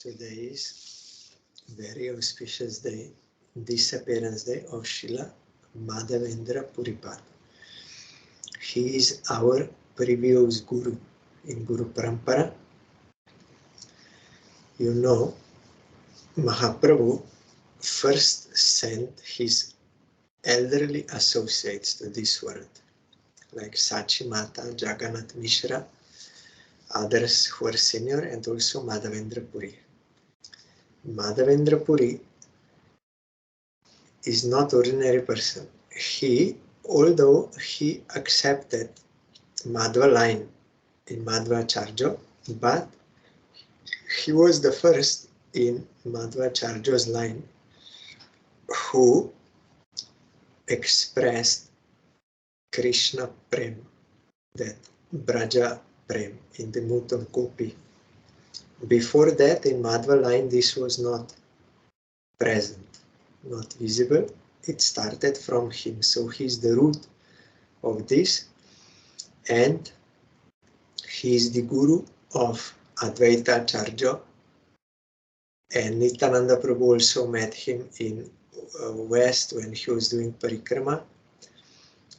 Today is very auspicious day, Disappearance Day of Srila Madhavendra Puripad. He is our previous Guru in Guru Parampara. You know, Mahaprabhu first sent his elderly associates to this world, like Sachi Mata, Jagannath Mishra, others who are senior, and also Madhavendra Puri. Madhavendra Puri is not ordinary person. Although he accepted Madhva line in Madhvacharya, but he was the first in Madhvacharya's line who expressed Krishna Prem, that Braja Prem in the mood of Gopi. Before that, in Madhva line, this was not present, not visible. It started from him, so he is the root of this, and he is the guru of Advaita Acharya, and Nityananda Prabhu also met him in West when he was doing Parikrama,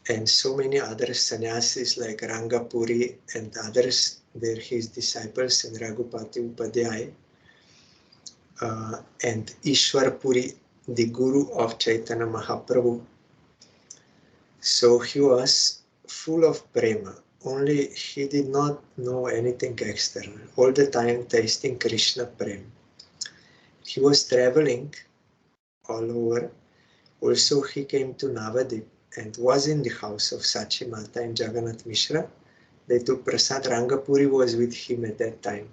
and so many other sannyasis like Rangapuri and others, they're his disciples, and Raghupati Upadhyay, and Ishwar Puri, the guru of Chaitanya Mahaprabhu. So he was full of prema, only he did not know anything external, all the time tasting Krishna prema. He was traveling all over. Also he came to Navadwip and was in the house of Sachi Mata and Jagannath Mishra. They took prasad. Rangapuri was with him at that time.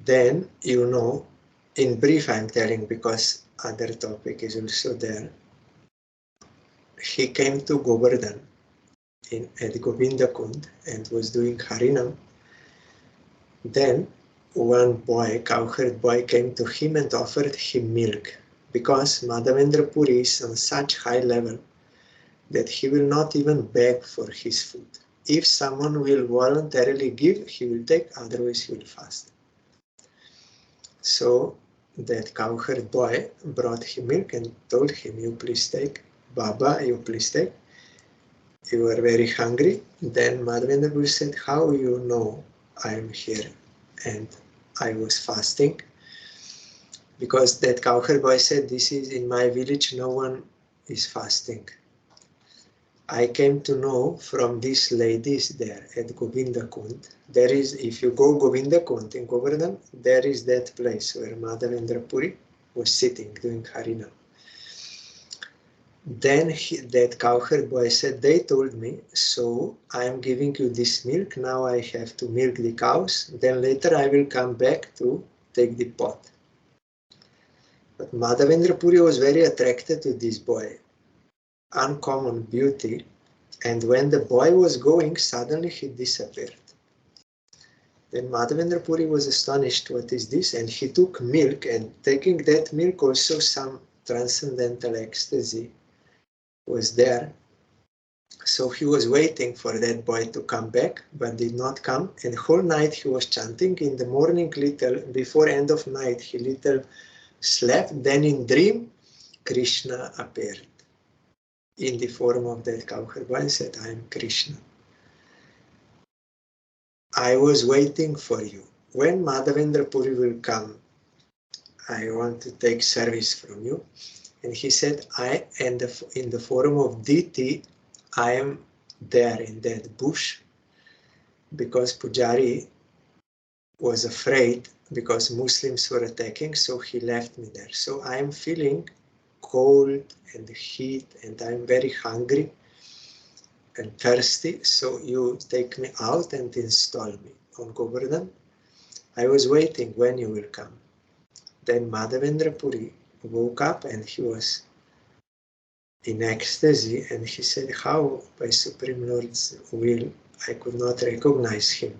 Then, you know, in brief I'm telling because other topic is also there. He came to Govardhan at Govinda Kund and was doing Harinam. Then one boy, cowherd boy, came to him and offered him milk, because Madhavendra Puri is on such high level that he will not even beg for his food. If someone will voluntarily give, he will take, otherwise he will fast. So that cowherd boy brought him milk and told him, you please take, Baba, you please take. You are very hungry. Then Madhavendra Puri said, how you know I am here and I was fasting? Because that cowherd boy said, this is in my village, no one is fasting. I came to know from these ladies there at Govinda Kund. There is, if you go Govinda Kund in Govardhan, there is that place where Madhavendra Puri was sitting doing Harinam. Then that cowherd boy said, they told me, so I am giving you this milk, now I have to milk the cows, then later I will come back to take the pot. But Madhavendra Puri was very attracted to this boy, uncommon beauty, and when the boy was going, suddenly he disappeared. Then Madhavendra Puri was astonished, what is this? And he took milk, and taking that milk also some transcendental ecstasy was there. So he was waiting for that boy to come back, but did not come. And whole night he was chanting. In the morning, little, before end of night, he little slept. Then in dream, Krishna appeared in the form of that cowherd boy and said, I am Krishna. I was waiting for you. When Madhavendra Puri will come, I want to take service from you. And he said, in the form of deity, I am there in that bush, because Pujari was afraid because Muslims were attacking, so he left me there. So I am feeling cold and heat, and I am very hungry and thirsty, so you take me out and install me on Govardhan. I was waiting when you will come. Then Madhavendra Puri woke up and he was in ecstasy, and he said, how by Supreme Lord's will I could not recognize him.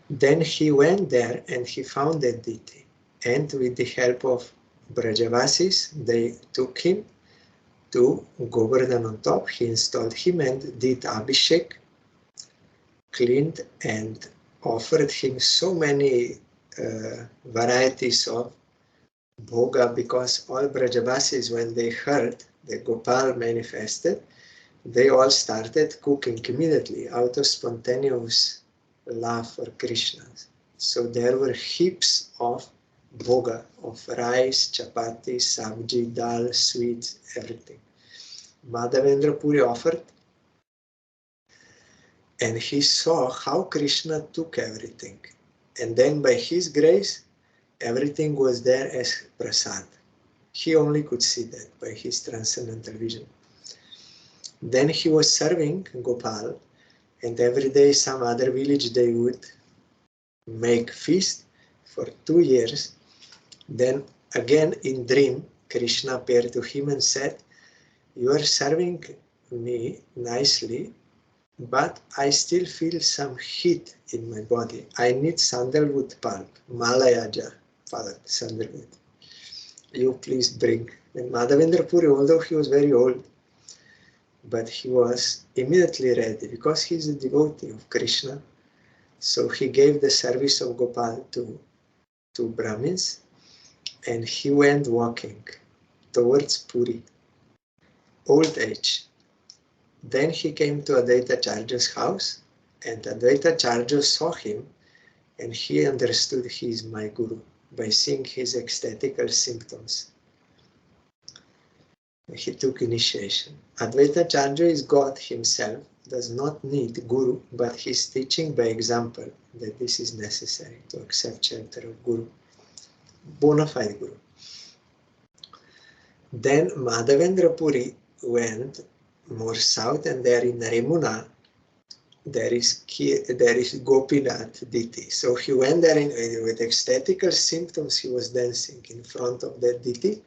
Then he went there and he found that deity, and with the help of Brajavasis, they took him to Govardhan on top. He installed him and did Abhishek, cleaned and offered him so many varieties of bhoga, because all Brajabasis, when they heard that Gopal manifested, they all started cooking immediately out of spontaneous love for Krishna. So there were heaps of bhoga, of rice, chapati, sabji, dal, sweets, everything. Madhavendra Puri offered, and he saw how Krishna took everything. And then by his grace, everything was there as prasad. He only could see that by his transcendental vision. Then he was serving Gopal, and every day some other village they would make feast for 2 years. Then again in dream, Krishna appeared to him and said, "You are serving me nicely, but I still feel some heat in my body. I need sandalwood pulp, Malayaja pulp, sandalwood. You please bring." And Madhavendra Puri, although he was very old, but he was immediately ready because he is a devotee of Krishna. So he gave the service of Gopal to Brahmins, and he went walking towards Puri, old age. Then he came to Advaita Acharya's house, and Advaita Acharya saw him, and he understood he is my guru by seeing his ecstatical symptoms. He took initiation. Advaita Acharya is God himself, does not need guru, but he is teaching by example that this is necessary to accept shelter of guru, bona fide guru. Then Madhavendra Puri went more south, and there in Narimuna, there is Gopinath Diti. So he went there with ecstatical symptoms. He was dancing in front of that Diti.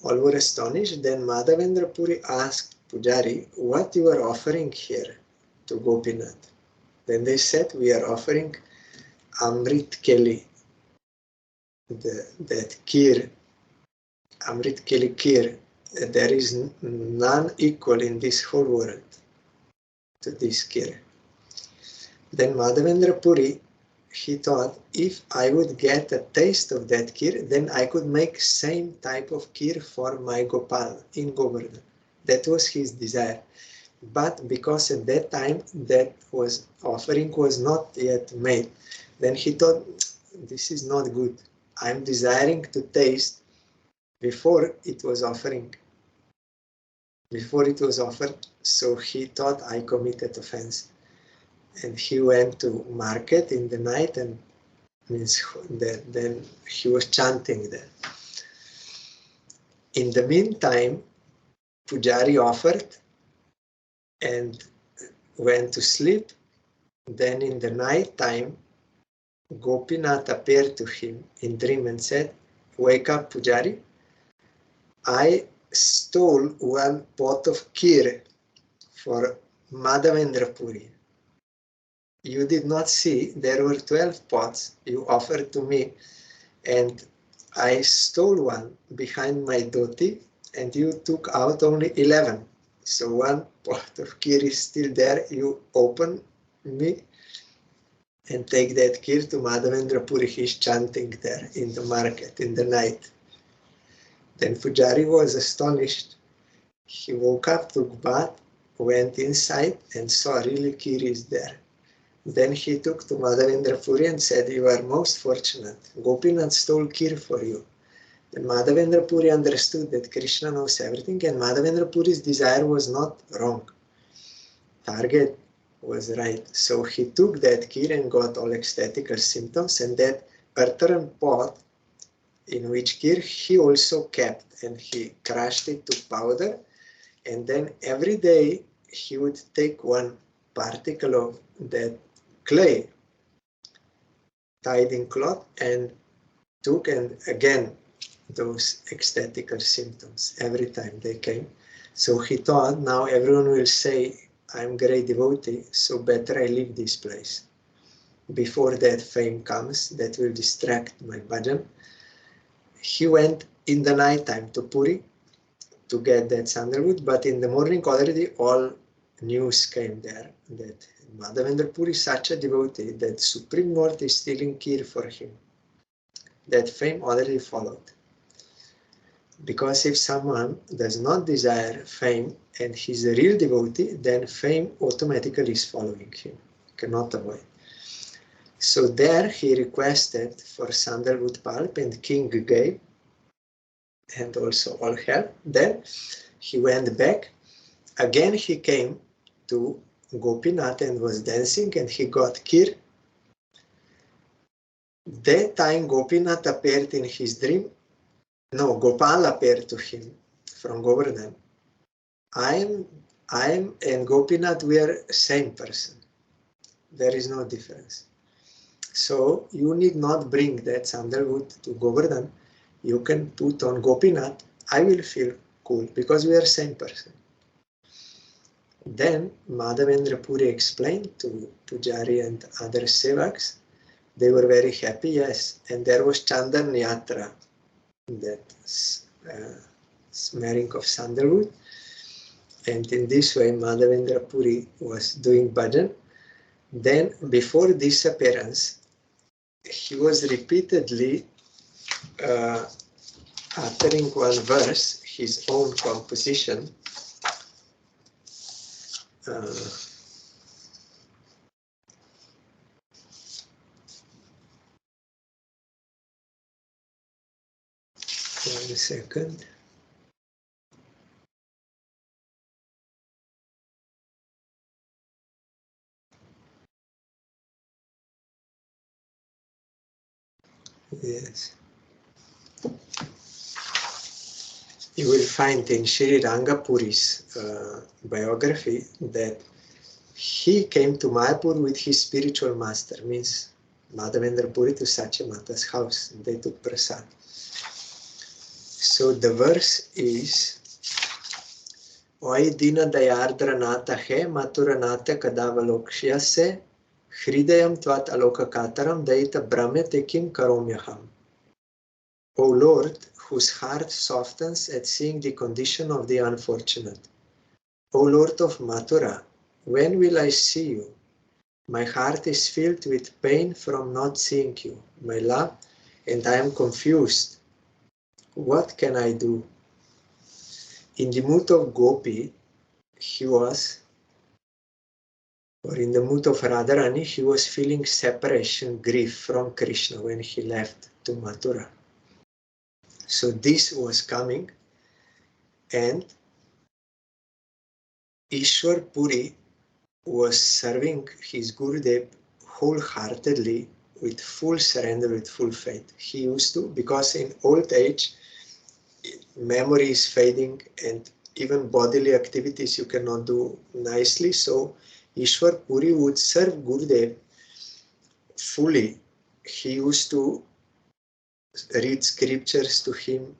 All were astonished. Then Madhavendra Puri asked Pujari, "What you are offering here to Gopinath?" Then they said, "We are offering Amrit Keli, that kheer, Amrit Keli kheer. There is none equal in this whole world to this kheer." Then Madhavendra Puri, he thought, if I would get a taste of that kheer, then I could make same type of kheer for my Gopal in Govardhan. That was his desire. But because at that time that offering was not yet made, then he thought, this is not good. I'm desiring to taste before it was offering. Before it was offered, so he thought I committed offense. And he went to market in the night, and then he was chanting there. In the meantime, Pujari offered and went to sleep. Then in the night time, Gopinath appeared to him in dream and said, "Wake up, Pujari. I stole one pot of kheer for Madhavendra Puri. You did not see, there were 12 pots you offered to me, and I stole one behind my dhoti, and you took out only 11. So one pot of kheer is still there. You open me and take that kheer to Madhavendra Puri. He's chanting there in the market in the night." Then Pujari was astonished. He woke up, took bath, went inside, and saw really kheer is there. Then he took to Madhavendra Puri and said, "You are most fortunate. Gopinath stole kheer for you." Then Madhavendra Puri understood that Krishna knows everything, and Madhavendra Puri's desire was not wrong. Target was right. So he took that kheer and got all ecstatical symptoms, and that earthen pot in which kheer he also kept, and he crushed it to powder, and then every day he would take one particle of that clay tied in cloth and took, and again those ecstatical symptoms every time they came. So he thought, now everyone will say I'm great devotee, so better I leave this place before that fame comes that will distract my bhajan. He went in the night time to Puri to get that sandalwood, but in the morning already all news came there that Madhavendra Puri is such a devotee that Supreme Lord is stealing kir for him. That fame already followed. Because if someone does not desire fame and he's a real devotee, then fame automatically is following him. Cannot avoid. So there he requested for sandalwood pulp and king gave, and also all help. Then he went back. Again he came to Gopinath and was dancing and he got kir. That time Gopinath appeared in his dream. No, Gopal appeared to him from Govardhan. I am and Gopinath, we are same person. There is no difference. So you need not bring that sandalwood to Govardhan. You can put on Gopinath. I will feel cool because we are same person. Then Madhavendra Puri explained to Pujari and other sevaks. They were very happy, yes. And there was Chandan Yatra, that smearing of sandalwood. And in this way, Madhavendra Puri was doing bhajan. Then, before disappearance, he was repeatedly uttering one verse, his own composition. One second. Yes. You will find in Shri Rangapuri's biography that he came to Mayapur with his spiritual master, means Madhavendra Puri, to Satyamata's house. They took prasad. So the verse is Oi dina dayardra nata he matura nata kadavalokshya se hridayam tvat aloka kataram daita brahmete kim karomyaham. O Lord, whose heart softens at seeing the condition of the unfortunate. O Lord of Mathura, when will I see you? My heart is filled with pain from not seeing you, my love, and I am confused. What can I do? In the mood of Gopi, he was, or in the mood of Radharani, he was feeling separation, grief from Krishna when he left to Mathura. So this was coming, and Ishwar Puri was serving his Gurudev wholeheartedly, with full surrender, with full faith. He used to, because in old age, memory is fading and even bodily activities you cannot do nicely. So Ishwar Puri would serve Gurudev fully. He used to read scriptures to him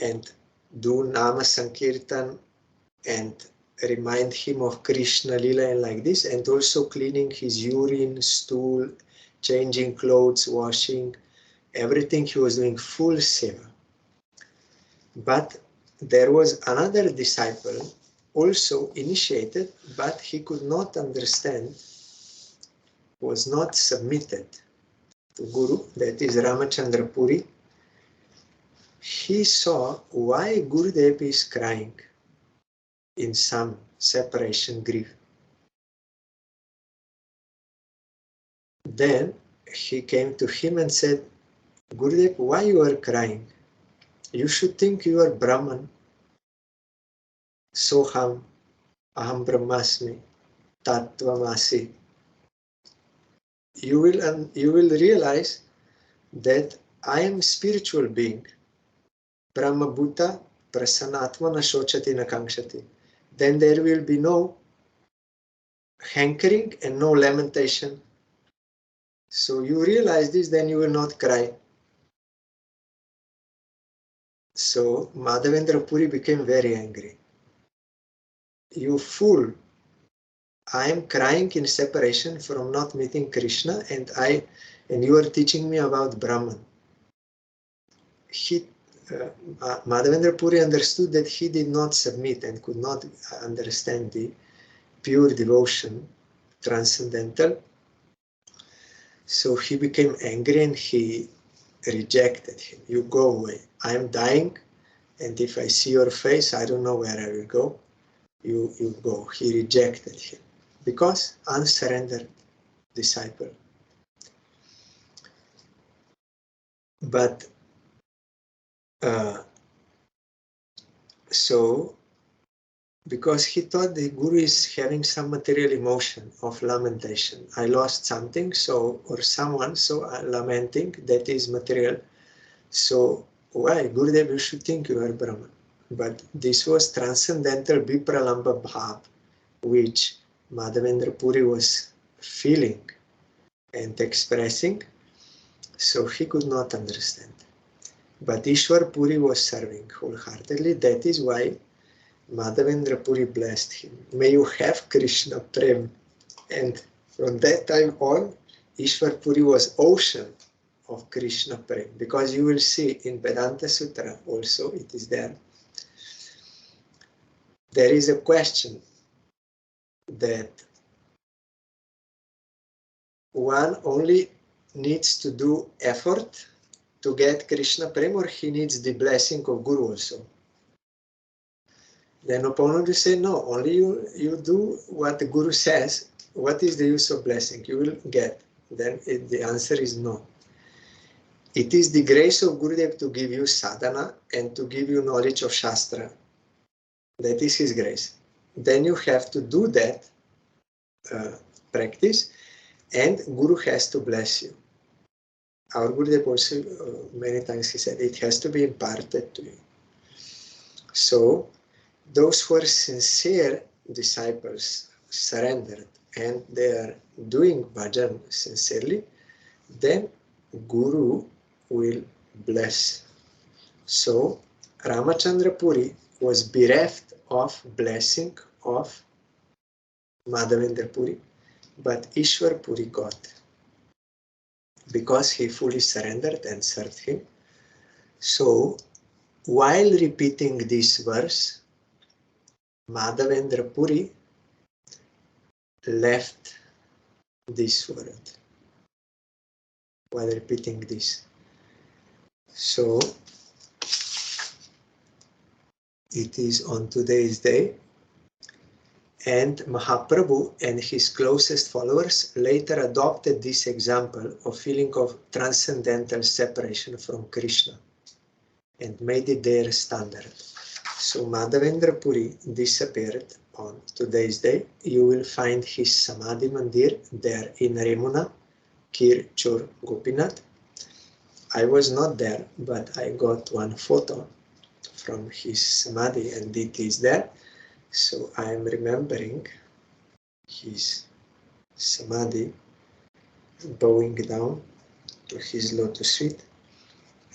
and do Nama Sankirtan and remind him of Krishna Lila and like this, and also cleaning his urine, stool, changing clothes, washing, everything he was doing, full seva. But there was another disciple also initiated, but he could not understand, was not submitted to Guru, that is Ramachandra Puri. He saw why Gurudev is crying in some separation grief. Then he came to him and said, Gurudev, why you are crying? You should think you are Brahman. Soham, aham brahmasmi, tattvamasi. You will realize that I am a spiritual being. Brahma Bhuta prasanatma na shochati na kankshati. Then there will be no hankering and no lamentation. So you realize this, then you will not cry. So Madhavendra Puri became very angry. You fool! I am crying in separation from not meeting Krishna, and you are teaching me about Brahman. Madhavendra Puri understood that he did not submit and could not understand the pure devotion, transcendental. So he became angry and he rejected him. You go away. I am dying, and if I see your face, I don't know where I will go. You go. He rejected him because unsurrendered disciple. But so, because he thought the Guru is having some material emotion of lamentation. I lost something, so, or someone, so I'm lamenting, that is material. So why? Gurudev, you should think you are Brahman. But this was transcendental Vipralamba Bhav, which Madhavendra Puri was feeling and expressing, so he could not understand. But Ishwar Puri was serving wholeheartedly. That is why Madhavendra Puri blessed him. May you have Krishna Prem. And from that time on, Ishwar Puri was ocean of Krishna Prem. Because you will see in Vedanta Sutra also, it is there. There is a question that one only needs to do effort to get Krishna Prem, or he needs the blessing of Guru also. Then opponent will say, no, only you do what the Guru says. What is the use of blessing? You will get. Then the answer is no. It is the grace of Gurudev to give you sadhana and to give you knowledge of Shastra. That is his grace. Then you have to do that practice, and Guru has to bless you. Our Gurudev also, many times he said, it has to be imparted to you. So, those who are sincere disciples, surrendered, and they are doing bhajan sincerely, then Guru will bless. So, Ramachandra Puri was bereft of blessing of Madhavendra Puri, but Ishwar Puri got, because he fully surrendered and served him. So, while repeating this verse, Madhavendra Puri left this world while repeating this. So, it is on today's day, and Mahaprabhu and his closest followers later adopted this example of feeling of transcendental separation from Krishna and made it their standard. So Madhavendra Puri disappeared on today's day. You will find his Samadhi Mandir there in Remuna, Kir Chur Gopinath. I was not there, but I got one photo from his Samadhi and it is there. So I am remembering his Samadhi, bowing down to his lotus feet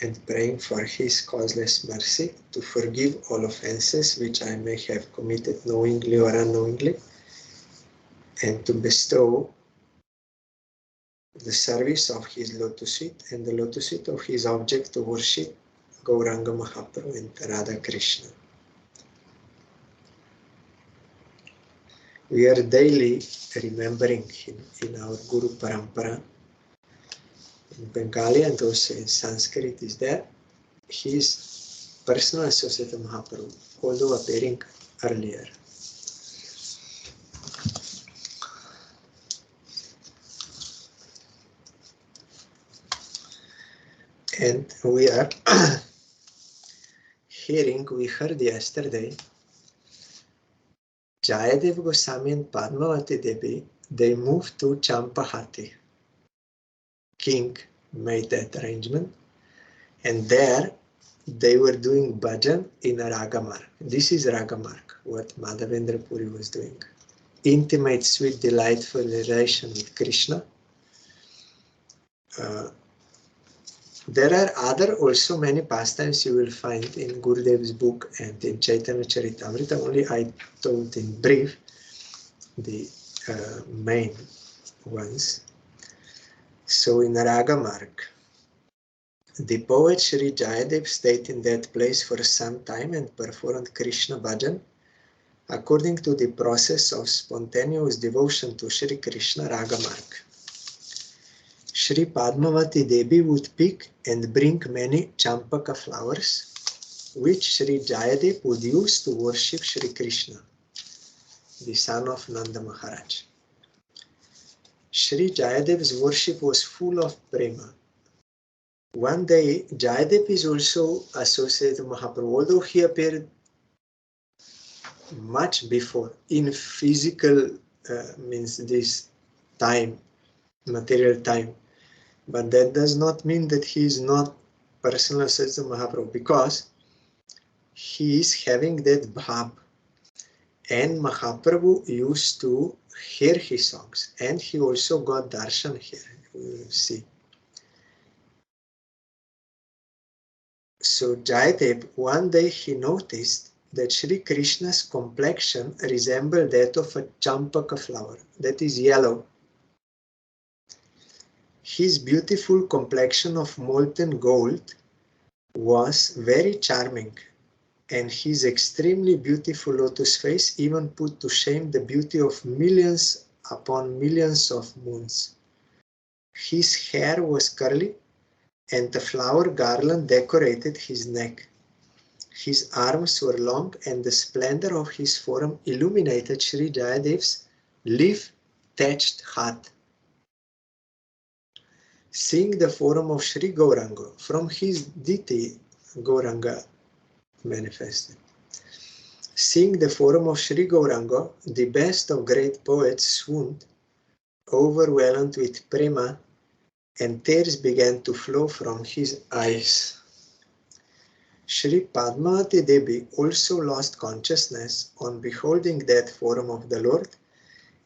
and praying for his causeless mercy to forgive all offenses which I may have committed knowingly or unknowingly, and to bestow the service of his lotus feet and the lotus feet of his object to worship, Gauranga Mahaprabhu and Radha Krishna. We are daily remembering him in our Guru Parampara. In Bengali and also in Sanskrit is there. He is personal associate of Mahaprabhu, although appearing earlier. And we are we heard yesterday, Jayadev Goswami and Padmavati Devi, they moved to Champahati. King made that arrangement, and there they were doing bhajan in a Ragamarg. This is Ragamarg, what Madhavendra Puri was doing. Intimate, sweet, delightful relation with Krishna. There are other also many pastimes you will find in Gurudev's book and in Chaitanya Charitamrita. Only I told in brief the main ones. So in Ragamarg, The poet Sri Jayadev stayed in that place for some time and performed Krishna bhajan according to the process of spontaneous devotion to Sri Krishna Ragamarg. Sri Padmavati Devi would pick and bring many champaka flowers, which Sri Jayadev would use to worship Sri Krishna, the son of Nanda Maharaj. Sri Jayadev's worship was full of prema. One day, Jayadev is also associated with Mahaprabhu, although he appeared much before in physical, means this time, material time. But that does not mean that he is not personal associated with Mahaprabhu, because he is having that bhav. And Mahaprabhu used to hear his songs, and he also got darshan here. We will see. So Jayadev, one day he noticed that Sri Krishna's complexion resembled that of a champaka flower, that is yellow. His beautiful complexion of molten gold was very charming, and his extremely beautiful lotus face even put to shame the beauty of millions upon millions of moons. His hair was curly, and the flower garland decorated his neck. His arms were long, and the splendor of his form illuminated Sri Jayadev's leaf-thatched hut. Seeing the form of Sri Gauranga from his deity Gauranga manifested. Seeing the form of Sri Gauranga, the best of great poets swooned, overwhelmed with prema, and tears began to flow from his eyes. Sri Padmavati Devi also lost consciousness on beholding that form of the Lord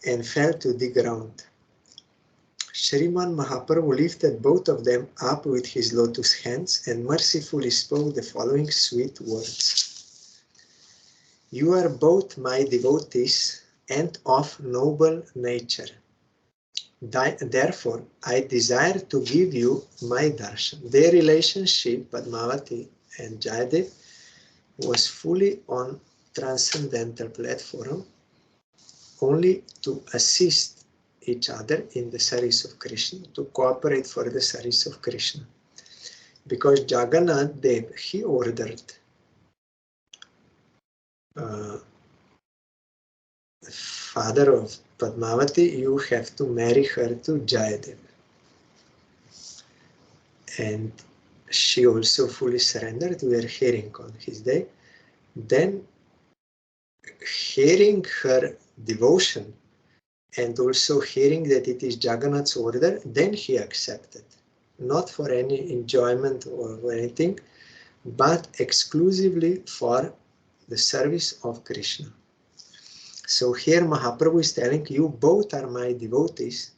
and fell to the ground. Shriman Mahaprabhu lifted both of them up with his lotus hands and mercifully spoke the following sweet words. You are both my devotees and of noble nature. Therefore, I desire to give you my darshan. Their relationship, Padmavati and Jayadev, was fully on transcendental platform, only to assist each other in the service of Krishna, to cooperate for the service of Krishna. Because Jagannath Dev, he ordered father of Padmavati, you have to marry her to Jayadev. And she also fully surrendered. We are hearing on his day. Then, hearing her devotion and also hearing that it is Jagannath's order, then he accepted. Not for any enjoyment or anything, but exclusively for the service of Krishna. So here Mahaprabhu is telling you, both are my devotees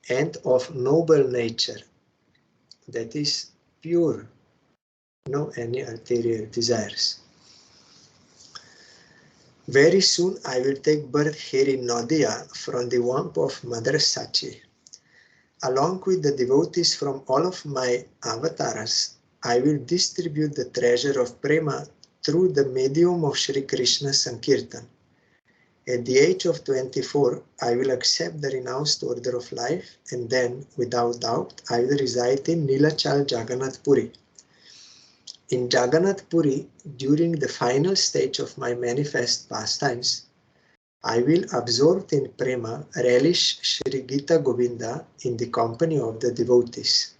and of noble nature. That is pure, no any ulterior desires. Very soon I will take birth here in Nadia from the womb of Mother Sachi. Along with the devotees from all of my avatars, I will distribute the treasure of prema through the medium of Sri Krishna Sankirtan. At the age of 24, I will accept the renounced order of life, and then, without doubt, I will reside in Nilachal Jagannath Puri. In Jagannath Puri, during the final stage of my manifest pastimes, I will, absorbed in prema, relish Sri Gita Govinda in the company of the devotees.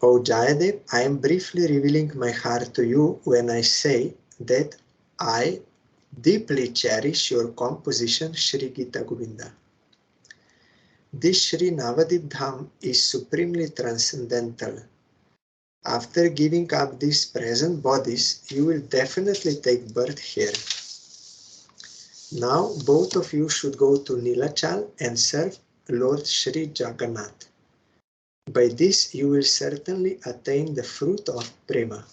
O Jayadev, I am briefly revealing my heart to you when I say that I deeply cherish your composition, Sri Gita Govinda. This Sri Navadwip Dham is supremely transcendental. After giving up these present bodies, you will definitely take birth here. Now, both of you should go to Nilachal and serve Lord Sri Jagannath. By this, you will certainly attain the fruit of prema.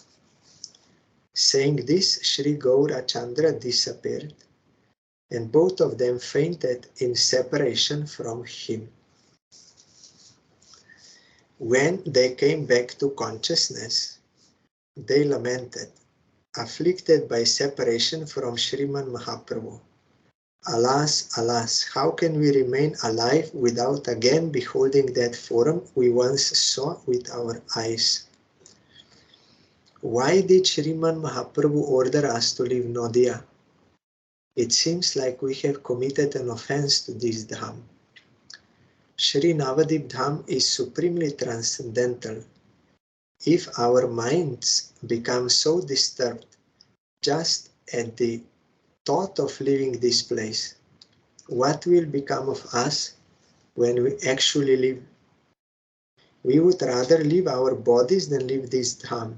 Saying this, Sri Gaura Chandra disappeared, and both of them fainted in separation from him. When they came back to consciousness, they lamented, afflicted by separation from Sriman Mahaprabhu. Alas, alas, how can we remain alive without again beholding that form we once saw with our eyes? Why did Sriman Mahaprabhu order us to leave Nadia? It seems like we have committed an offense to this Dham. Sri Navadvip Dham is supremely transcendental. If our minds become so disturbed just at the thought of leaving this place, what will become of us when we actually leave? We would rather leave our bodies than leave this Dham.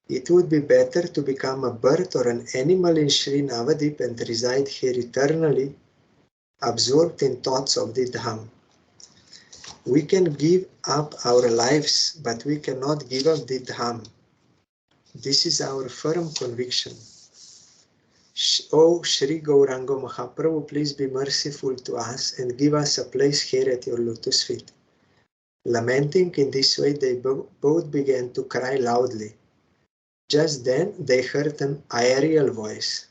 It would be better to become a bird or an animal in Sri Navadvip and reside here eternally, absorbed in thoughts of the Dham. We can give up our lives, but we cannot give up the Dham. This is our firm conviction. O Sri Gauranga Mahaprabhu, please be merciful to us and give us a place here at your lotus feet. Lamenting in this way, they both began to cry loudly. Just then they heard an aerial voice.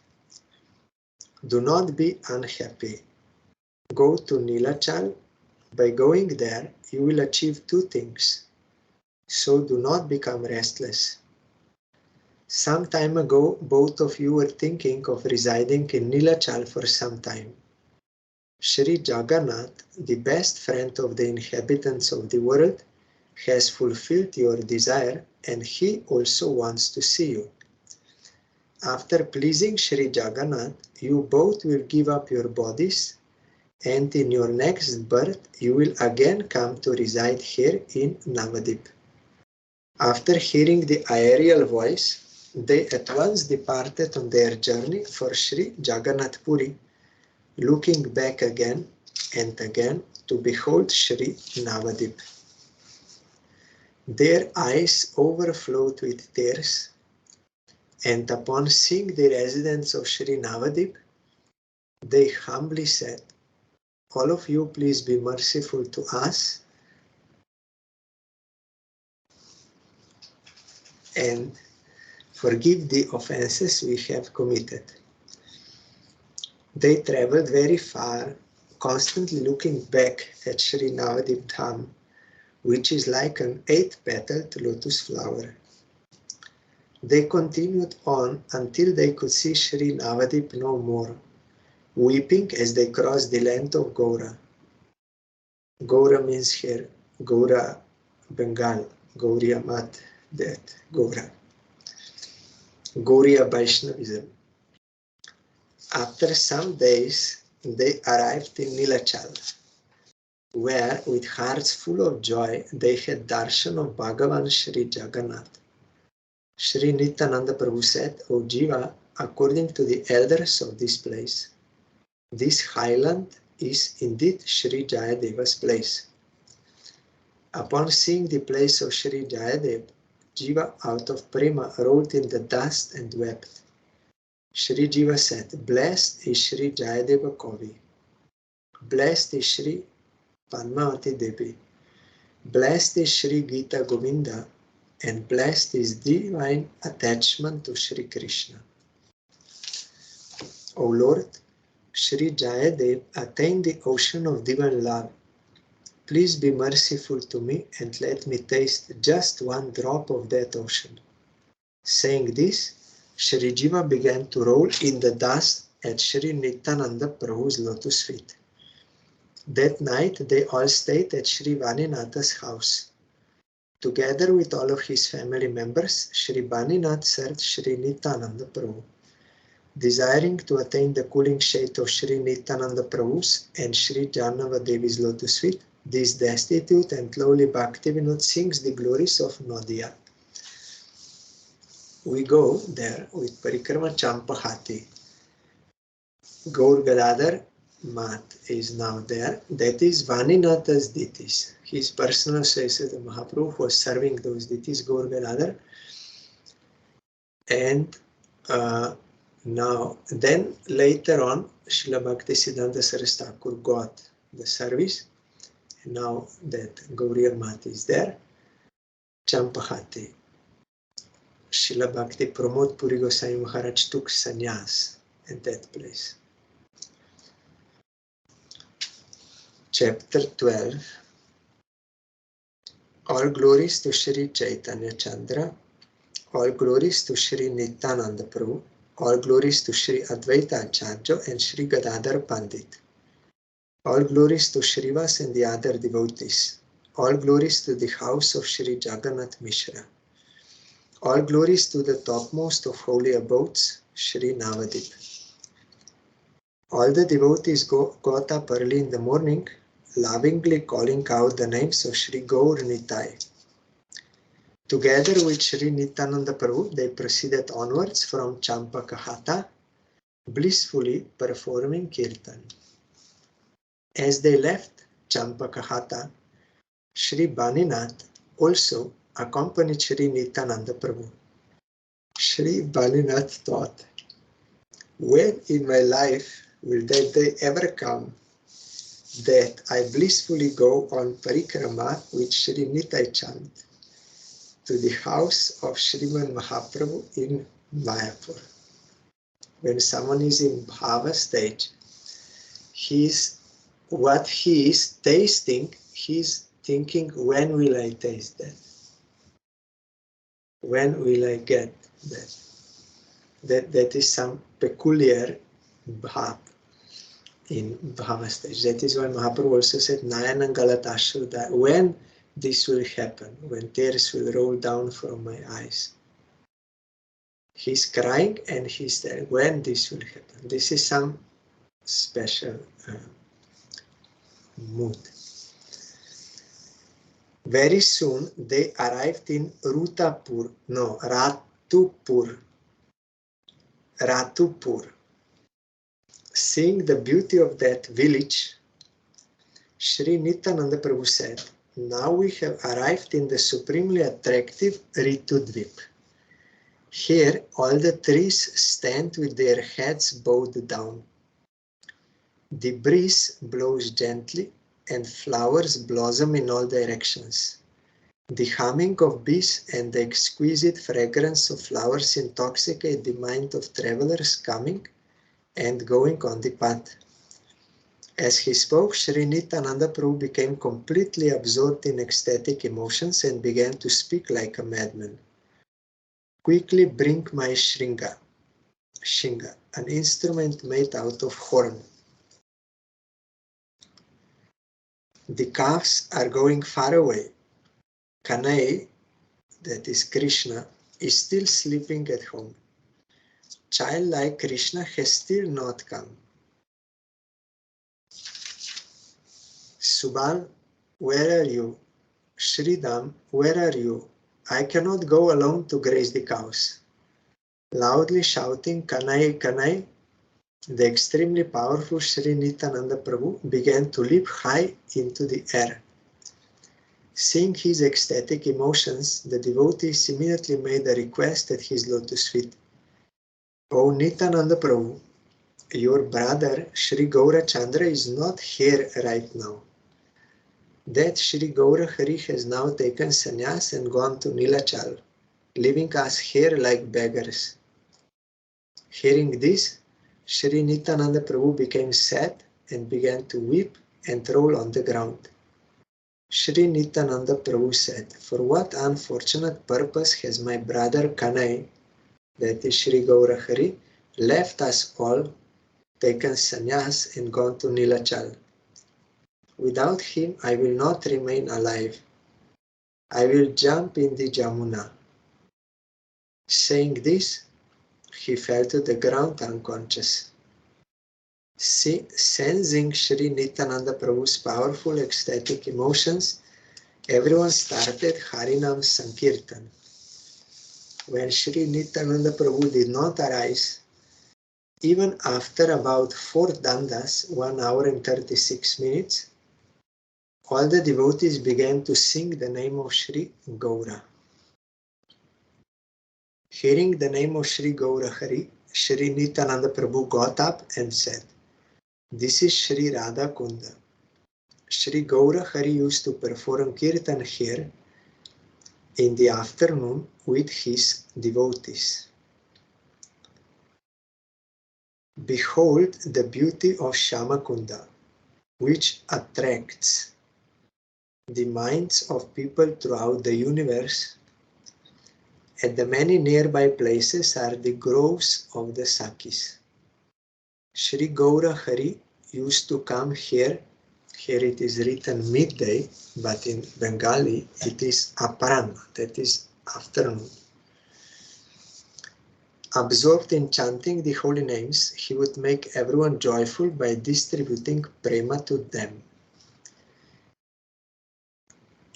Do not be unhappy. Go to Nilachal. By going there, you will achieve two things. So do not become restless. Some time ago, both of you were thinking of residing in Nilachal for some time. Sri Jagannath, the best friend of the inhabitants of the world, has fulfilled your desire, and he also wants to see you. After pleasing Sri Jagannath, you both will give up your bodies, and in your next birth you will again come to reside here in Navadvip. After hearing the aerial voice, they at once departed on their journey for Sri Jagannath Puri, looking back again and again to behold Sri Navadvip. Their eyes overflowed with tears, and upon seeing the residence of Sri Navadvip, they humbly said, all of you please be merciful to us and forgive the offenses we have committed. They traveled very far, constantly looking back at Sri Navadvip Dham, which is like an 8-petaled lotus flower. They continued on until they could see Sri Navadvip no more, weeping as they crossed the land of Gaura. Gaura means here, Gaura, Bengal, Gauriya Mat, that Gaura. Gauriya Vaishnavism. After some days, they arrived in Nilachal, where, with hearts full of joy, they had darshan of Bhagavan Sri Jagannath. Sri Nityananda Prabhu said, O Jiva, according to the elders of this place, this highland is indeed Sri Jayadeva's place. Upon seeing the place of Sri Jayadev, Jiva out of prema rolled in the dust and wept. Sri Jiva said, blessed is Sri Jayadeva Kavi, blessed is Sri Padmavati Devi, blessed is Sri Gita Govinda, and blessed is divine attachment to Sri Krishna. O Lord, Sri Jayadev attained the ocean of divine love. Please be merciful to me and let me taste just one drop of that ocean. Saying this, Sri Jiva began to roll in the dust at Sri Nityananda Prabhu's lotus feet. That night they all stayed at Sri Vaninatha's house. Together with all of his family members, Sri Vaninath served Sri Nityananda Prabhu. Desiring to attain the cooling shade of Sri Nityananda Prabhu's and Sri Janava Devi's lotus feet, this destitute and lowly Bhaktivinoda sings the glories of Nadia. We go there with Parikrama Champahati. Gaur Gadadhar Mat is now there. That is Vaninatha's deities. His personal associate Mahaprabhu was serving those deities, Gaur Gadadhar. And then later on, Srila Bhaktisiddhanta Saraswati Thakur got the service, And now that Gauriya Mata is there, Champahati, Srila Bhakti Pramod Puri Goswami Maharaj took sannyas at that place. Chapter 12. All glories to Sri Chaitanya Chandra, all glories to Sri Nityananda Prabhu, all glories to Sri Advaita Acharya and Sri Gadadhar Pandit. All glories to Srivas and the other devotees. All glories to the house of Sri Jagannath Mishra. All glories to the topmost of holy abodes, Sri Navadwip. All the devotees got up early in the morning, lovingly calling out the names of Sri Gaur Nitai. Together with Sri Nityananda Prabhu, they proceeded onwards from Champakahata, blissfully performing kirtan. As they left Champakahata, Sri Baninath also accompanied Sri Nityananda Prabhu. Sri Baninath thought, when in my life will that day ever come that I blissfully go on Parikrama with Sri Nitai Chand to the house of Sriman Mahaprabhu in Mayapur. When someone is in bhava stage, what he is tasting, he's thinking, when will I taste that? When will I get that? That is some peculiar bhav in bhava stage. That is why Mahaprabhu also said, Nayanam Galatashuddha, when this will happen, when tears will roll down from my eyes. He's crying and he's there, when this will happen. This is some special mood. Very soon they arrived in Ratupur. Seeing the beauty of that village, Sri Nityananda Prabhu said, now we have arrived in the supremely attractive Ritudvip. Here all the trees stand with their heads bowed down. The breeze blows gently and flowers blossom in all directions. The humming of bees and the exquisite fragrance of flowers intoxicate the mind of travelers coming and going on the path. As he spoke, Sri Nityananda Prabhu became completely absorbed in ecstatic emotions and began to speak like a madman. Quickly bring my Shinga, an instrument made out of horn. The calves are going far away. Kanai, that is Krishna, is still sleeping at home. Childlike Krishna has still not come. Subal, where are you? Dham, where are you? I cannot go alone to graze the cows. Loudly shouting, Kanai, Kanai, the extremely powerful Sri Nityananda Prabhu began to leap high into the air. Seeing his ecstatic emotions, the devotees immediately made a request at his lotus feet. O Nityananda Prabhu, your brother Sri Gaurachandra is not here right now. That Sri Gaurahari has now taken sannyas and gone to Nilachal, leaving us here like beggars. Hearing this, Sri Nityananda Prabhu became sad and began to weep and roll on the ground. Sri Nityananda Prabhu said, for what unfortunate purpose has my brother Kanai, that is Sri Gaurahari, left us all, taken sannyas and gone to Nilachal? Without him, I will not remain alive. I will jump in the Jamuna. Saying this, he fell to the ground unconscious. Sensing Sri Nityananda Prabhu's powerful ecstatic emotions, everyone started Harinam Sankirtan. When Sri Nityananda Prabhu did not arise, even after about 4 dandas, 1 hour and 36 minutes, all the devotees began to sing the name of Sri Gaura. Hearing the name of Sri Gaurahari, Sri Nityananda Prabhu got up and said, this is Sri Radha Kunda. Sri Gaura Hari used to perform kirtan here in the afternoon with his devotees. Behold the beauty of Shyamakunda, which attracts the minds of people throughout the universe. At the many nearby places are the groves of the Sakis. Sri Gaura Hari used to come here. Here it is written midday, but in Bengali it is aparanna, that is afternoon. Absorbed in chanting the holy names, he would make everyone joyful by distributing prema to them.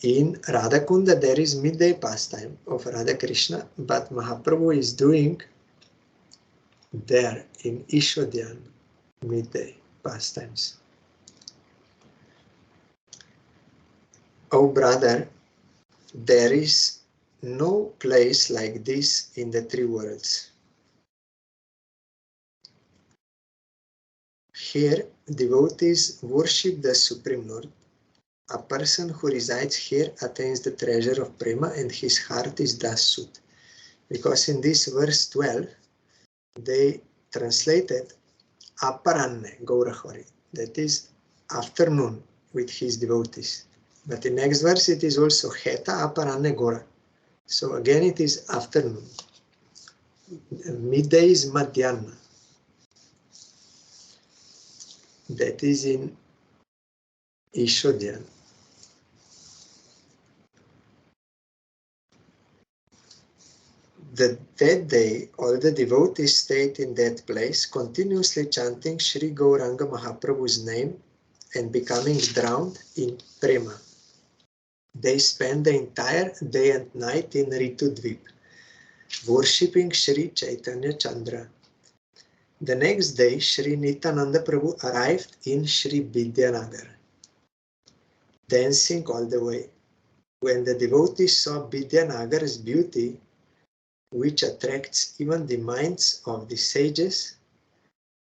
In Radhakunda there is midday pastime of Radha Krishna, but Mahaprabhu is doing there in Ishwadyan midday pastimes. Oh brother, there is no place like this in the three worlds. Here, devotees worship the Supreme Lord. A person who resides here attains the treasure of prema and his heart is thus soothed. Because in this verse 12, they translated aparanne Gaurahari, that is afternoon with his devotees. But in next verse it is also heta aparanne Gaura. So again it is afternoon. Midday is madhyana. That is in Ishodyan. That day, all the devotees stayed in that place, continuously chanting Sri Gauranga Mahaprabhu's name and becoming drowned in prema. They spent the entire day and night in Ritudvip, worshipping Sri Chaitanya Chandra. The next day, Sri Nityananda Prabhu arrived in Sri Vidyanagar, dancing all the way. When the devotees saw Vidyanagar's beauty, which attracts even the minds of the sages,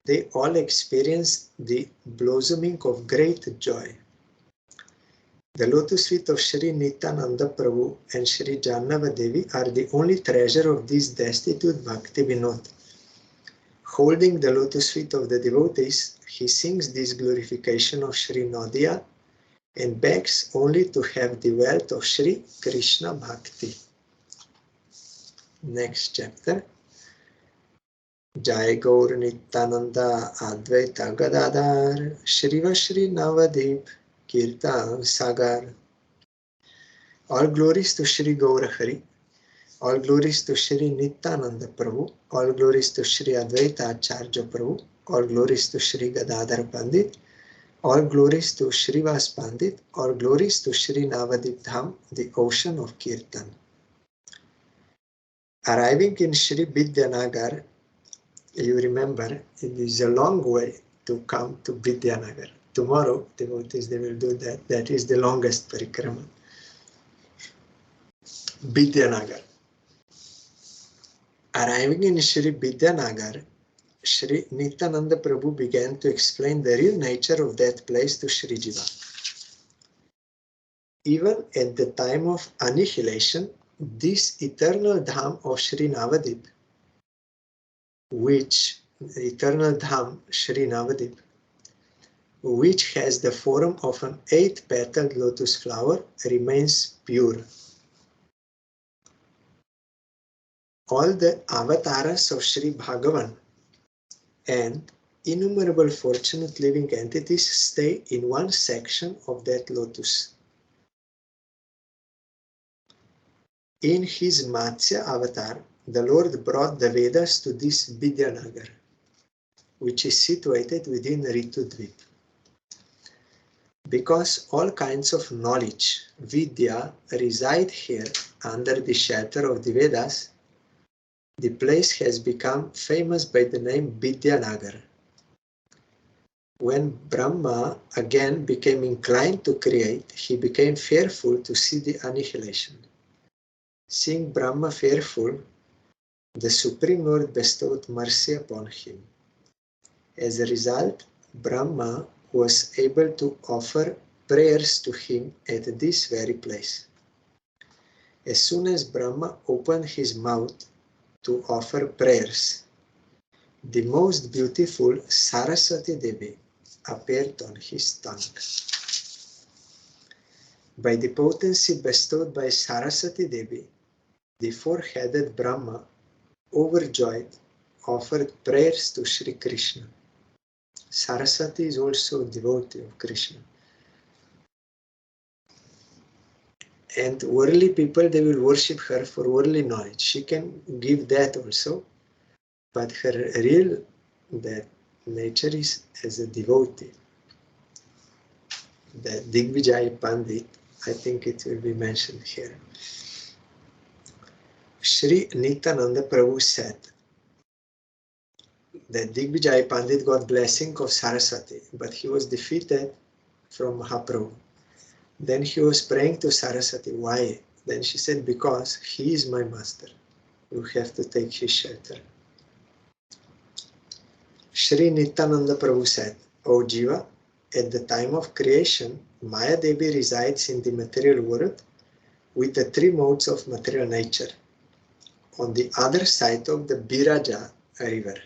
they all experienced the blossoming of great joy. The lotus feet of Sri Nityananda Prabhu and Sri Jannava-devi are the only treasure of this destitute Bhakti Vinod. Holding the lotus feet of the devotees, he sings this glorification of Sri Nadia and begs only to have the wealth of Sri Krishna Bhakti. Next chapter. Jai Gaur Nityananda Advaita Gadadhar Shriva Shri Navadvip Kirtan Sagar. All glories to Sri Gaura Hari. All glories to Sri Nityananda Prabhu. All glories to Sri Advaita Acharya Prabhu. All glories to Sri Gadadhar Pandit. All glories to Srivas Pandit. All glories to Sri Navadvip Dham, the ocean of Kirtan. Arriving in Sri Vidyanagar, you remember, it is a long way to come to Vidyanagar. Tomorrow, devotees, they will do that. That is the longest Parikrama. Vidyanagar. Arriving in Sri Vidyanagar, Sri Nityananda Prabhu began to explain the real nature of that place to Sri Jiva. Even at the time of annihilation, this eternal Dham of Sri Navadvip, which has the form of an 8-petaled lotus flower, remains pure. All the avatars of Sri Bhagavan and innumerable fortunate living entities stay in one section of that lotus. In his Matsya avatar, the Lord brought the Vedas to this Vidyanagar, which is situated within Ritudvip. Because all kinds of knowledge, Vidya, reside here under the shelter of the Vedas, the place has become famous by the name Vidyanagar. When Brahma again became inclined to create, he became fearful to see the annihilation. Seeing Brahma fearful, the Supreme Lord bestowed mercy upon him. As a result, Brahma was able to offer prayers to him at this very place. As soon as Brahma opened his mouth to offer prayers, the most beautiful Saraswati Devi appeared on his tongue. By the potency bestowed by Saraswati Devi, the four-headed Brahma, overjoyed, offered prayers to Sri Krishna. Saraswati is also a devotee of Krishna. And worldly people, they will worship her for worldly knowledge. She can give that also, but her real that nature is as a devotee. The Digvijay Pandit, I think it will be mentioned here. Sri Nityananda Prabhu said that Digvijay Pandit got blessing of Saraswati, but he was defeated from Mahaprabhu. Then he was praying to Saraswati. Why? Then she said, because he is my master. You have to take his shelter. Sri Nityananda Prabhu said, O Jiva, at the time of creation, Maya Devi resides in the material world with the three modes of material nature on the other side of the Biraja river.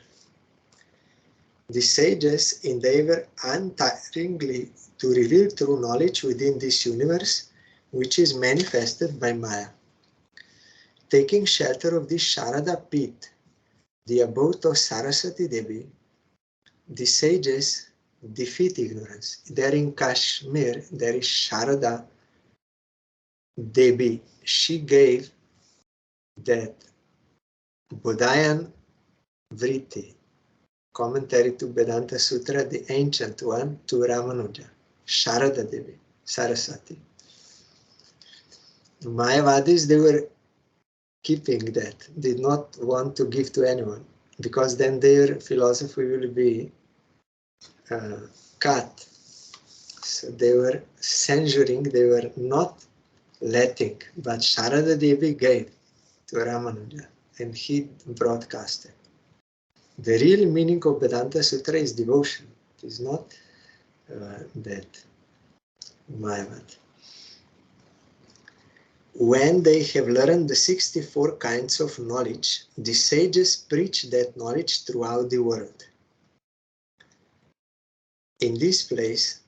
The sages endeavor untiringly to reveal true knowledge within this universe, which is manifested by Maya. Taking shelter of this Sharada pit, the abode of Saraswati Devi, the sages defeat ignorance. There in Kashmir, there is Sharada Devi. She gave that Bodhayan Vritti, commentary to Vedanta Sutra, the ancient one, to Ramanuja, Sharada Devi, Saraswati. Mayavadis, they were keeping that, did not want to give to anyone, because then their philosophy will be cut. So they were censoring, they were not letting, but Sharada Devi gave to Ramanuja, and he broadcasted. The real meaning of Vedanta Sutra is devotion. It is not that Mayavad. When they have learned the 64 kinds of knowledge, the sages preach that knowledge throughout the world. In this place,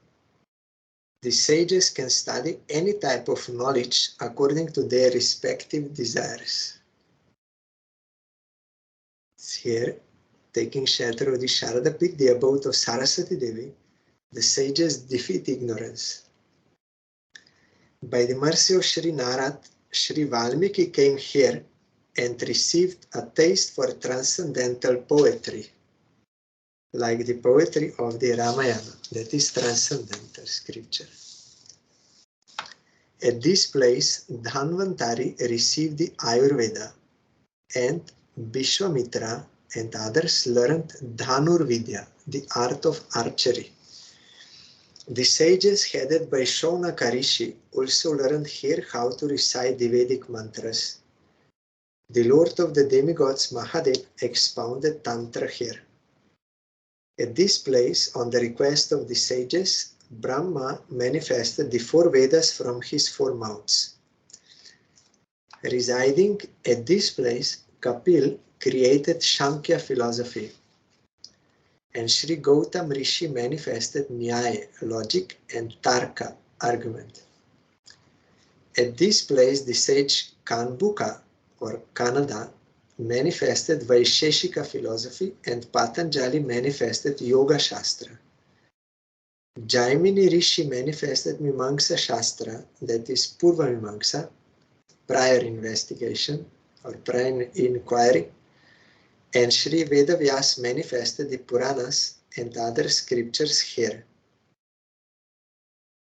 the sages can study any type of knowledge according to their respective desires. Here, taking shelter of the Sharada pit, the abode of Saraswati Devi, the sages defeat ignorance. By the mercy of Sri Narad, Sri Valmiki came here and received a taste for transcendental poetry, like the poetry of the Ramayana, that is transcendental scripture. At this place, Dhanvantari received the Ayurveda, and Vishwamitra and others learned Dhanur Vidya, the art of archery. The sages headed by Shaunaka Rishi also learned here how to recite the Vedic mantras. The Lord of the demigods Mahadev expounded Tantra here. At this place, on the request of the sages, Brahma manifested the four Vedas from his four mouths. Residing at this place, Kapil created Shankhya philosophy, and Sri Gautam Rishi manifested Nyaya, logic, and Tarka, argument. At this place, the sage Kanbuka, or Kanada, manifested Vaisheshika philosophy, and Patanjali manifested Yoga Shastra. Jaimini Rishi manifested Mimamsa Shastra, that is Purva Mimamsa, prior investigation or prior inquiry, and Sri Vedavyas manifested the Puranas and other scriptures here.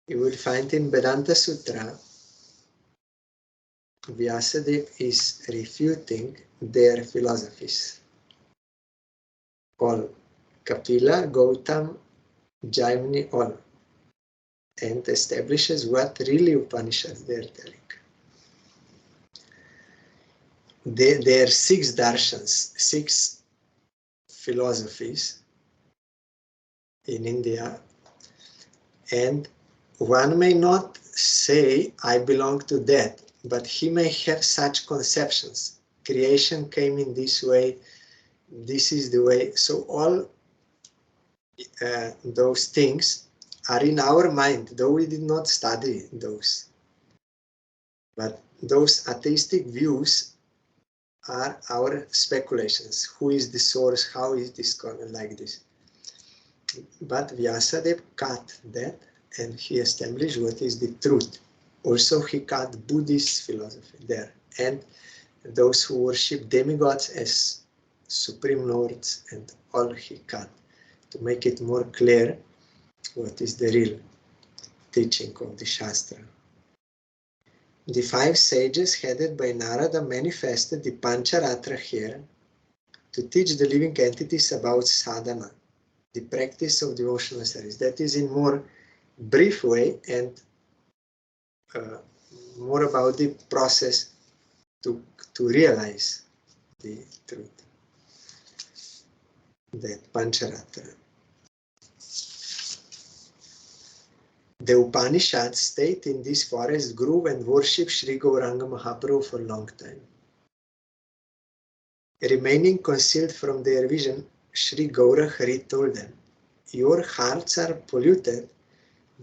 You will find in Vedanta Sutra, Vyasadeva is refuting their philosophies. All, Kapila, Gautam, Jaimini, all, and establishes what really Upanishads they are telling. There are 6 darshans, 6 philosophies in India, and one may not say, I belong to that, but he may have such conceptions. Creation came in this way, this is the way. So all those things are in our mind, though we did not study those. But those atheistic views are our speculations. Who is the source? How is this going like this? But Vyasadeva cut that and he established what is the truth. Also he cut Buddhist philosophy there. And those who worship demigods as supreme lords and all he cut to make it more clear what is the real teaching of the Shastra. The 5 sages headed by Narada manifested the Pancharatra here to teach the living entities about sadhana, the practice of devotional service. That is in more brief way and more about the process to realize the truth. That Pancharatra. The Upanishads state in this forest grew and worshipped Sri Gauranga Mahaprabhu for a long time. Remaining concealed from their vision, Sri Gaura Hari told them, your hearts are polluted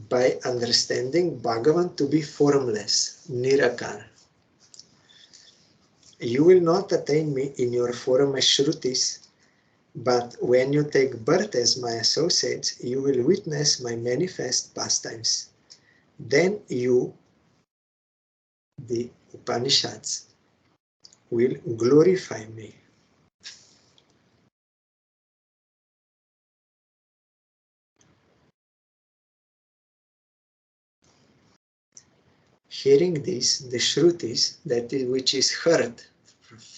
by understanding Bhagavan to be formless, Nirakara. You will not attain me in your form as Shrutis, but when you take birth as my associates, you will witness my manifest pastimes. Then you, the Upanishads, will glorify me. Hearing this, the Shrutis, that is which is heard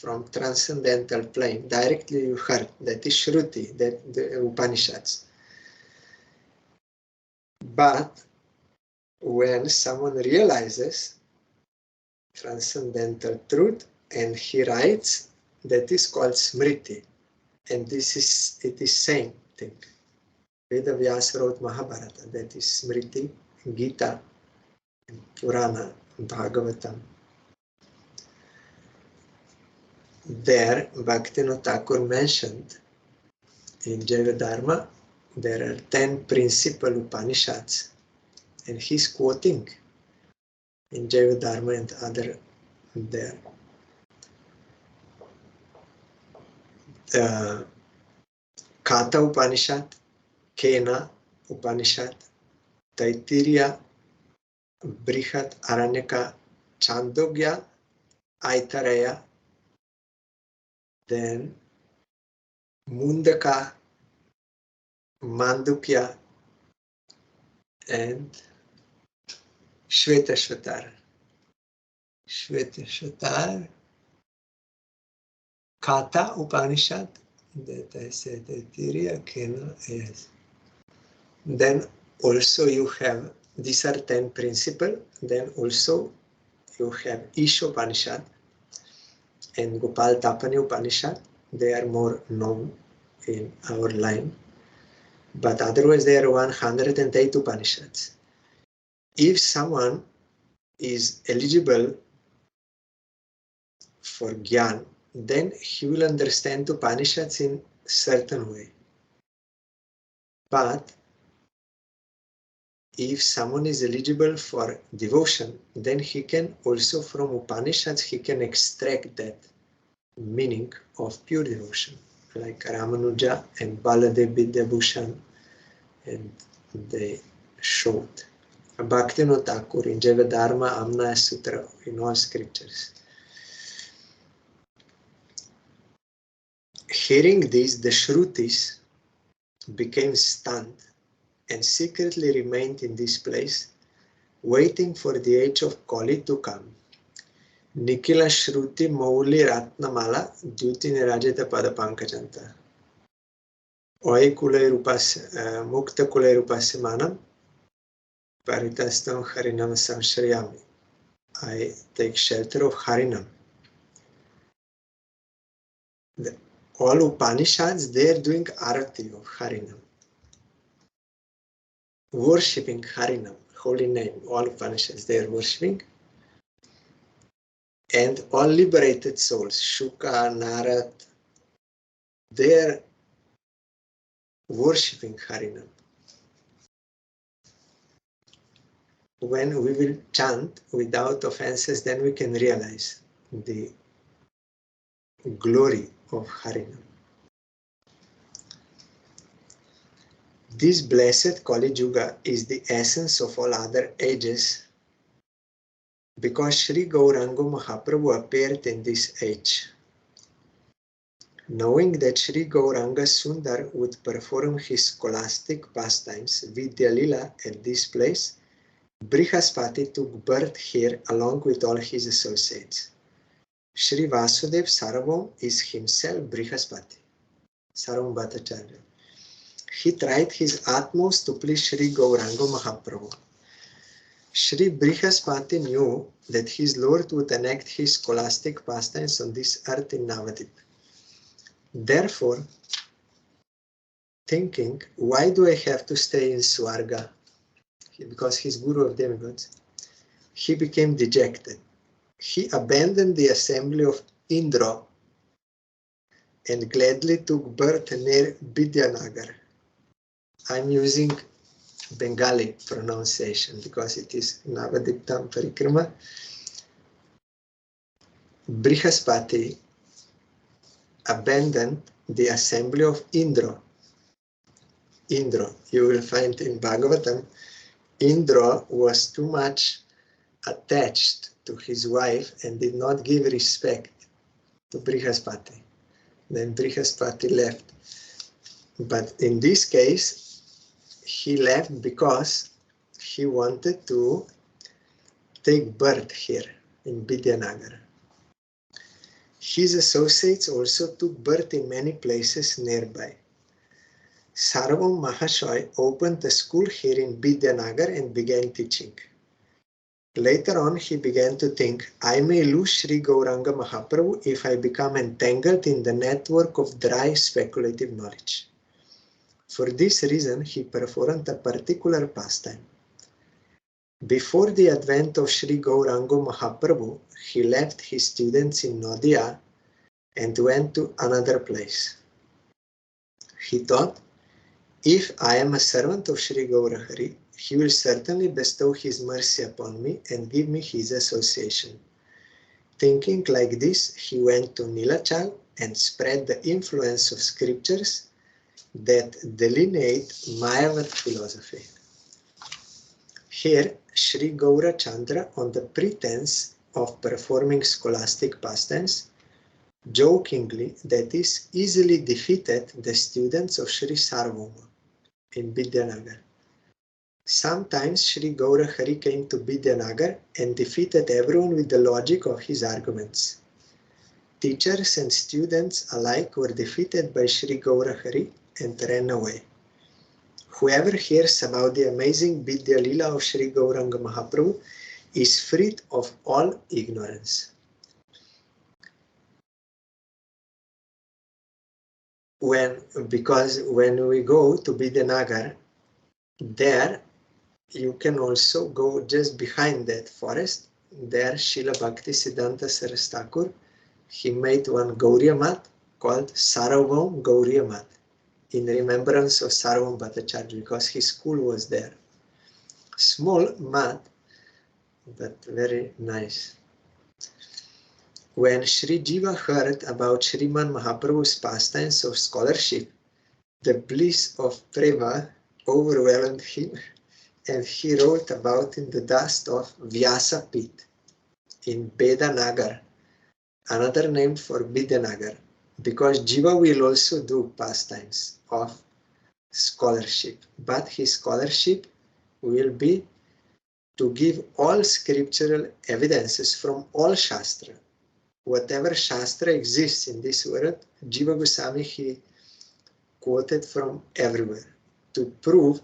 from transcendental plane, directly you heard, that is Shruti, that the Upanishads. But when someone realizes transcendental truth and he writes, that is called Smriti. And this is, it is same thing. Veda Vyasa wrote Mahabharata, that is Smriti, Gita, Purana, Bhagavatam. There, Bhaktivinoda Thakur mentioned in Jayavadharma, there are 10 principal Upanishads, and he's quoting in Jayavadharma and other there. Katha Upanishad, Kena Upanishad, Taittiriya, Brihat, Aranyaka, Chandogya, Aitareya, then Mundaka, Mandukya, and Shvetashvatar. Shvetashvatar, Katha Upanishad, that I said, Taittiriya, Kena, yes. Then also you have, these are 10 principles, then also you have Isha Upanishad and Gopal Tapani Upanishad. They are more known in our line, but otherwise there are 108 Upanishads. If someone is eligible for Gyan, then he will understand Upanishads in certain way. But if someone is eligible for devotion, then he can also from Upanishads, he can extract that meaning of pure devotion, like Ramanuja and Baladev Vidyabhushan, and they showed. Bhaktivinoda Thakur in Jayavadharma, Amna Sutra, in all scriptures. Hearing this, the Shrutis became stunned and secretly remained in this place, waiting for the age of Kali to come. Nikila Shruti Mauli Ratnamala Duti Nirajita Pada Pankajanta. Oi Kulai Rupas Mukta Kulai Rupasya Manam Paritastam Harinam Samshriyami. I take shelter of Harinam. All Upanishads, they are doing arati of Harinam, worshipping Harinam. holy name, all Upanishads they are worshipping. And all liberated souls, Shuka, Narad, they are worshipping Harinam. When we will chant without offenses, then we can realize the glory of Harinam. This blessed Kali Yuga is the essence of all other ages because Sri Gauranga Mahaprabhu appeared in this age. Knowing that Sri Gauranga Sundar would perform his scholastic pastimes Vidya Lila at this place, Brihaspati took birth here along with all his associates. Sri Vasudev Sarvam is himself Brihaspati, Sarvam Bhattacharya. He tried his utmost to please Sri Gauranga Mahaprabhu. Sri Brihaspati knew that his Lord would enact his scholastic pastimes on this earth in Navadwip. Therefore, thinking, why do I have to stay in Swarga? Because he's Guru of demigods. He became dejected. He abandoned the assembly of Indra and gladly took birth near Vidyanagar. I'm using Bengali pronunciation because it is Navadwip Dham Parikrama. Brihaspati abandoned the assembly of Indra. Indra, you will find in Bhagavatam, Indra was too much attached to his wife and did not give respect to Brihaspati. Then Brihaspati left. But in this case, he left because he wanted to take birth here in Vidyanagar. His associates also took birth in many places nearby. Sarvam Mahashoy opened a school here in Vidyanagar and began teaching. Later on, he began to think, I may lose Sri Gauranga Mahaprabhu if I become entangled in the network of dry speculative knowledge. For this reason, he performed a particular pastime. Before the advent of Sri Gauranga Mahaprabhu, he left his students in Nadia and went to another place. He thought, if I am a servant of Sri Gaurahari, he will certainly bestow his mercy upon me and give me his association. Thinking like this, he went to Nilachal and spread the influence of scriptures that delineate Mayavad philosophy. Here, Sri Gaura Chandra, on the pretense of performing scholastic pastimes, jokingly, that is, easily defeated the students of Sri Sarvama in Vidyanagar. Sometimes Sri Gaurahari came to Vidyanagar and defeated everyone with the logic of his arguments. Teachers and students alike were defeated by Sri Gaurahari and ran away. Whoever hears about the amazing Vidya Lila of Sri Gauranga Mahaprabhu is freed of all ignorance. Because when we go to Vidyanagar, there you can also go just behind that forest. There Srila Bhakti Siddhanta Saraswati Thakur, he made one Gauriya Mat called Sarvam Gauriya Mat in remembrance of Sarvam Bhattacharya because his school was there. Small mat, but very nice. When Sri Jiva heard about Sriman Mahaprabhu's pastimes of scholarship, the bliss of prema overwhelmed him and he wrote about in the dust of Vyasa Pit in Vedanagar, another name for Vidyanagar, because Jiva will also do pastimes of scholarship, but his scholarship will be to give all scriptural evidences from all Shastra. Whatever Shastra exists in this world, Jiva Goswami he quoted from everywhere to prove,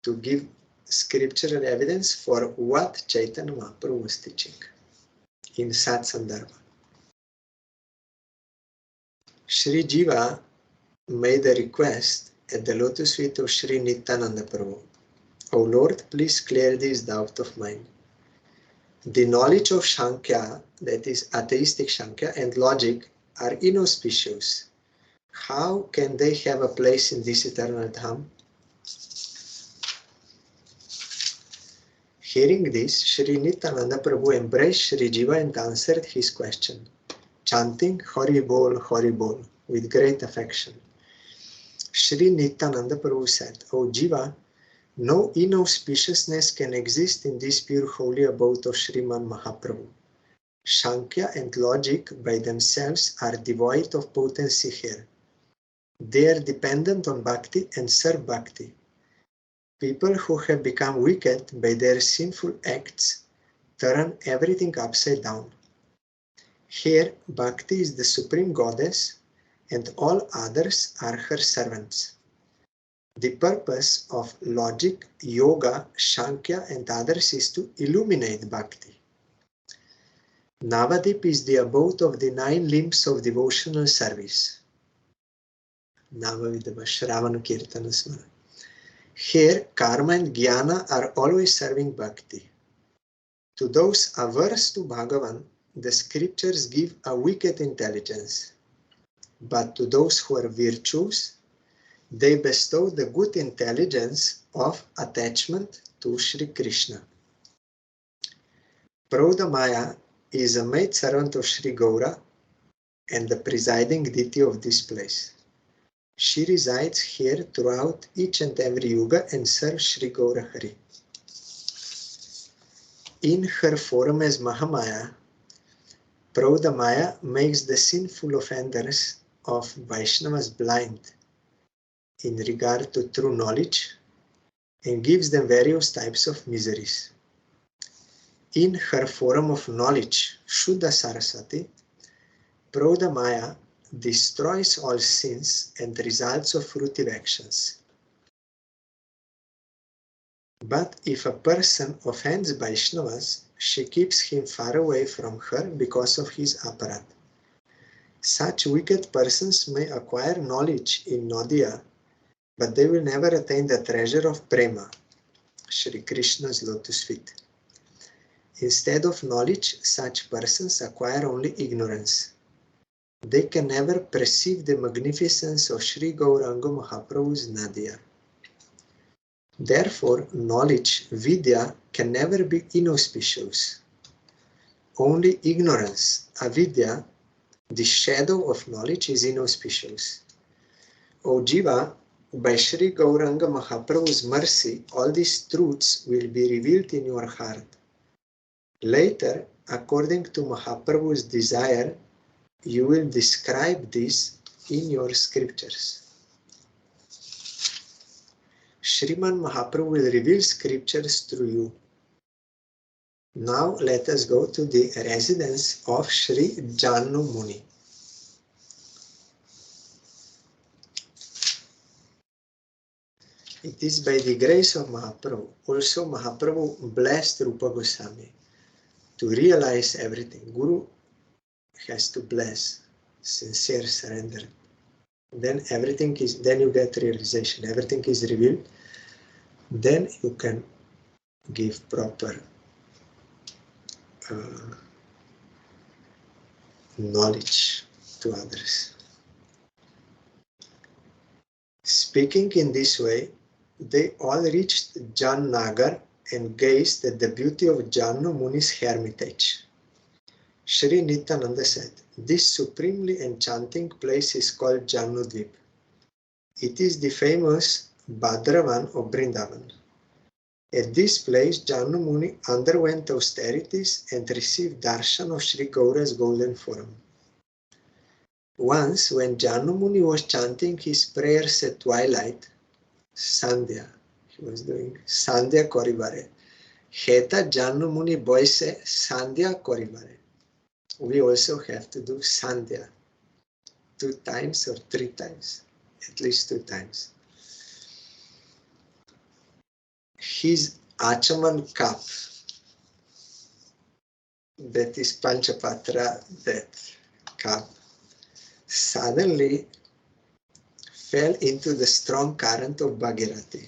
to give scriptural evidence for what Chaitanya Mahaprabhu was teaching in Sat Sandarbha. Sri Jiva made a request at the lotus feet of Sri Nityananda Prabhu. O Lord, please clear this doubt of mine. The knowledge of Sankhya, that is atheistic Sankhya, and logic are inauspicious. How can they have a place in this eternal Dham? Hearing this, Sri Nityananda Prabhu embraced Sri Jiva and answered his question, chanting Hari Bol, with great affection. Sri Nityananda Prabhu said, O Jiva, no inauspiciousness can exist in this pure holy abode of Sriman Mahaprabhu. Sankhya and logic by themselves are devoid of potency here. They are dependent on bhakti and serve bhakti. People who have become wicked by their sinful acts turn everything upside down. Here, bhakti is the supreme goddess and all others are her servants. The purpose of logic, yoga, Sankhya and others is to illuminate bhakti. Navadwip is the abode of the 9 limbs of devotional service. Navavidava Shravana Kirtana Smara. Here, karma and jnana are always serving bhakti. To those averse to Bhagavan, the scriptures give a wicked intelligence. But to those who are virtuous, they bestow the good intelligence of attachment to Sri Krishna. Praudamaya is a maid servant of Sri Gaura and the presiding deity of this place. She resides here throughout each and every yuga and serves Sri Gaura Hari. In her form as Mahamaya, Praudamaya makes the sinful offenders of Vaishnavas blind in regard to true knowledge and gives them various types of miseries. In her form of knowledge, Shuddha Saraswati, Praudamaya destroys all sins and results of fruitive actions. But if a person offends Vaishnavas, she keeps him far away from her because of his aparat. Such wicked persons may acquire knowledge in Naudya, but they will never attain the treasure of Prema, Shri Krishna's lotus feet. Instead of knowledge, such persons acquire only ignorance. They can never perceive the magnificence of Sri Gauranga Mahaprabhu's Nadia. Therefore, knowledge, vidya, can never be inauspicious. Only ignorance, avidya, the shadow of knowledge, is inauspicious. O Jiva, by Sri Gauranga Mahaprabhu's mercy, all these truths will be revealed in your heart. Later, according to Mahaprabhu's desire, you will describe this in your scriptures. Sriman Mahaprabhu will reveal scriptures through you. Now let us go to the residence of Sri Jannu Muni. It is by the grace of Mahaprabhu. Also Mahaprabhu blessed Rupa Goswami to realize everything. Guru has to bless, sincere surrender. Then everything is, then you get realization. Everything is revealed. Then you can give proper knowledge to others. Speaking in this way, they all reached Jan Nagar and gazed at the beauty of Jannu Muni's hermitage. Sri Nityananda said, this supremely enchanting place is called Navadwip. It is the famous Bhadravan of Vrindavan. At this place, Jannu Muni underwent austerities and received darshan of Sri Gaura's golden form. Once, when Jannu Muni was chanting his prayers at twilight, Sandhya, he was doing Sandhya Korivare. Heta Jannu Muni boise Sandhya Korivare. We also have to do Sandhya 2 times or 3 times, at least 2 times. His Achaman cup, that is Panchapatra, that cup, suddenly fell into the strong current of Bhagirathi.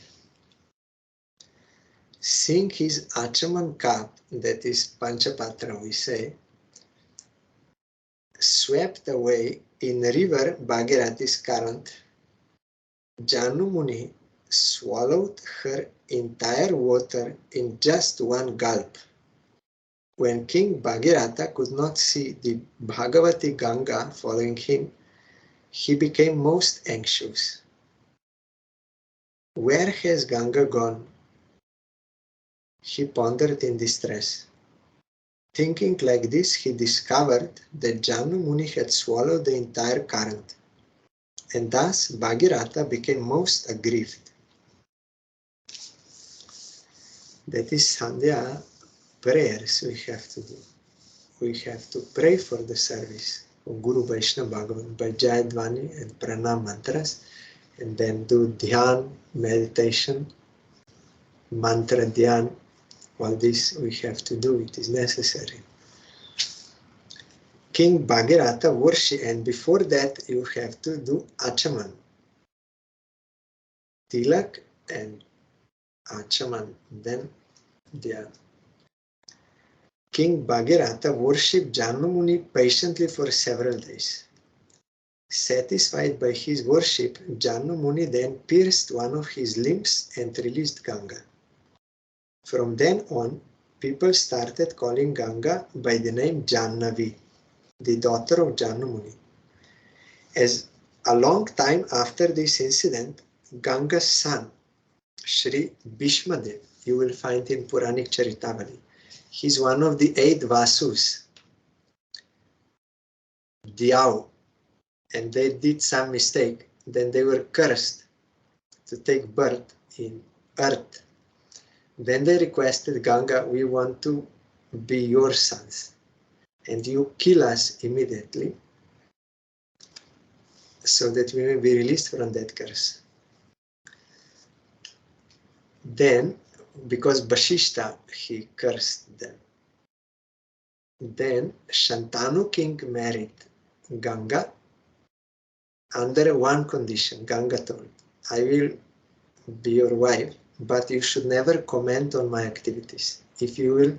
seeing his Achaman cup, that is Panchapatra we say, swept away in river Bhagirati's current, Janu Muni swallowed her entire water in just one gulp. When King Bhagirata could not see the Bhagavati Ganga following him, he became most anxious. Where has Ganga gone? He pondered in distress. Thinking like this, he discovered that Janu Muni had swallowed the entire current, and thus Bhagirata became most aggrieved. That is Sandhya prayers we have to do. We have to pray for the service of Guru Vaishnava Bhagavan by Jayadvani and Pranam mantras, and then do dhyan, meditation, mantra dhyan. All this we have to do, it is necessary. King Bhagirata worship, and before that you have to do Achaman. Tilak and Achaman, then dhyan. King Bhagirata worshipped Janu Muni patiently for several days. Satisfied by his worship, Janu Muni then pierced one of his limbs and released Ganga. From then on, people started calling Ganga by the name Jannavi, the daughter of Janu Muni. As a long time after this incident, Ganga's son, Sri Bhishmadev, you will find in Puranic Charitavali. He's one of the 8 Vasus, Dhyau, and they did some mistake. Then they were cursed to take birth in earth. Then they requested Ganga, we want to be your sons, and you kill us immediately so that we may be released from that curse. Then, because Vashishta, he cursed them. Then Shantanu king married Ganga under one condition. Ganga told, I will be your wife, but you should never comment on my activities. If you will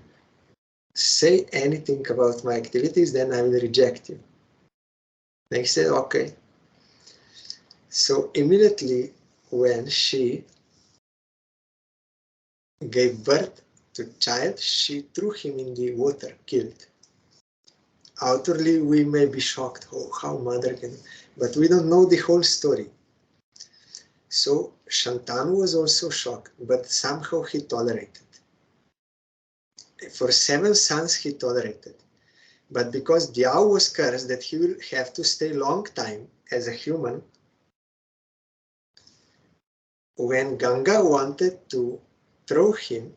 say anything about my activities, then I will reject you. They said, okay. So immediately when she gave birth to child, she threw him in the water, killed. Outwardly, we may be shocked, oh, how mother can, but we don't know the whole story. So Shantanu was also shocked, but somehow he tolerated. For 7 sons he tolerated. But because Dhyau was cursed that he will have to stay long time as a human, when Ganga wanted to throw him,